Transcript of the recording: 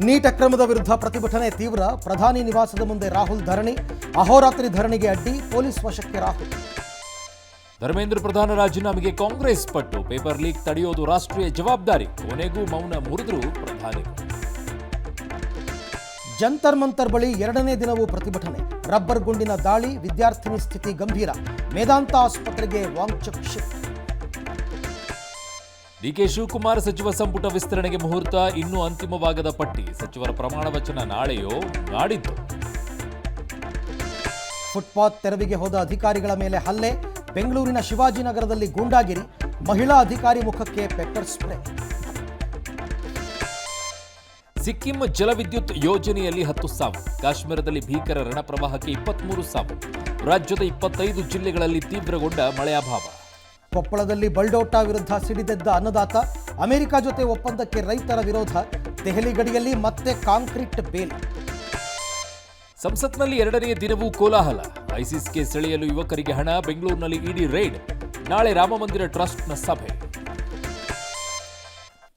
Neat ಅಕ್ರಮದ ವಿರುದ್ಧ ಪ್ರತಿಭಟನೆ ತೀವ್ರ. ಪ್ರಧಾನಿ ನಿವಾಸದ ಮುಂದೆ ರಾಹುಲ್ ಧರಣಿ. ಅಹೋರಾತ್ರಿ ಧರಣಿಗೆ ಅಡ್ಡಿ, ಪೊಲೀಸ್ ವಶಕ್ಕೆ ರಾಹುಲ್. ಧರ್ಮೇಂದ್ರ ಪ್ರಧಾನ ರಾಜೀನಾಮೆಗೆ ಕಾಂಗ್ರೆಸ್ ಪಟ್ಟು. ಪೇಪರ್ ಲೀಕ್ ತಡೆಯೋದು ರಾಷ್ಟ್ರೀಯ ಜವಾಬ್ದಾರಿ. ಕೊನೆಗೂ ಮೌನ ಮುರಿದ್ರು ಪ್ರಧಾನಿ. ಜಂತರ್ ಮಂತರ್ ಬಳಿ 2ನೇ ದಿನವೂ ಪ್ರತಿಭಟನೆ. ರಬ್ಬರ್ ಗುಂಡಿನ ದಾಳಿ, ವಿದ್ಯಾರ್ಥಿನಿ ಸ್ಥಿತಿ ಗಂಭೀರ. ಮೇದಾಂತ ಆಸ್ಪತ್ರೆಗೆ ವಾಂಗ್ಚುಕ್ ಶಿಫ್ಟ್. ಡಿಕೆ ಶಿವಕುಮಾರ್ ಸಚಿವ ಸಂಪುಟ ವಿಸ್ತರಣೆಗೆ ಮುಹೂರ್ತ. ಇನ್ನೂ ಅಂತಿಮವಾಗದ ಪಟ್ಟಿ. ಸಚಿವರ ಪ್ರಮಾಣ ವಚನ ನಾಳೆಯೋ ನಾಡಿದ್ದು. ಫುಟ್ಪಾತ್ ತೆರವಿಗೆ ಹೋದ ಅಧಿಕಾರಿಗಳ ಮೇಲೆ ಹಲ್ಲೆ. ಬೆಂಗಳೂರಿನ ಶಿವಾಜಿನಗರದಲ್ಲಿ ಗೂಂಡಾಗಿರಿ. ಮಹಿಳಾ ಅಧಿಕಾರಿ ಮುಖಕ್ಕೆ ಪೆಪ್ಪರ್ ಸ್ಪ್ರೇ. ಸಿಕ್ಕಿಂ ಜಲವಿದ್ಯುತ್ ಯೋಜನೆಯಲ್ಲಿ 10 ಸಾವು. ಕಾಶ್ಮೀರದಲ್ಲಿ ಭೀಕರ ರಣಪ್ರವಾಹಕ್ಕೆ 23 ಸಾವು. ರಾಜ್ಯದ 25 ಜಿಲ್ಲೆಗಳಲ್ಲಿ ತೀವ್ರಗೊಂಡ ಮಳೆ ಅಭಾವ. ಕೊಪ್ಪಳದಲ್ಲಿ ಬಲ್ಡೋಟಾ ವಿರುದ್ಧ ಸಿಡಿದೆದ್ದ ಅನ್ನದಾತ. ಅಮೆರಿಕ ಜೊತೆ ಒಪ್ಪಂದಕ್ಕೆ ರೈತರ ವಿರೋಧ. ದೆಹಲಿ ಗಡಿಯಲ್ಲಿ ಮತ್ತೆ ಕಾಂಕ್ರೀಟ್ ಬೇಲಿ. ಸಂಸತ್ನಲ್ಲಿ 2ನೇ ದಿನವೂ ಕೋಲಾಹಲ. ಐಸಿಸ್ಗೆ ಸೆಳೆಯಲು ಯುವಕರಿಗೆ ಹಣ. ಬೆಂಗಳೂರಿನಲ್ಲಿ ಇಡಿ ರೈಡ್. ನಾಳೆ ರಾಮಮಂದಿರ ಟ್ರಸ್ಟ್ನ ಸಭೆ.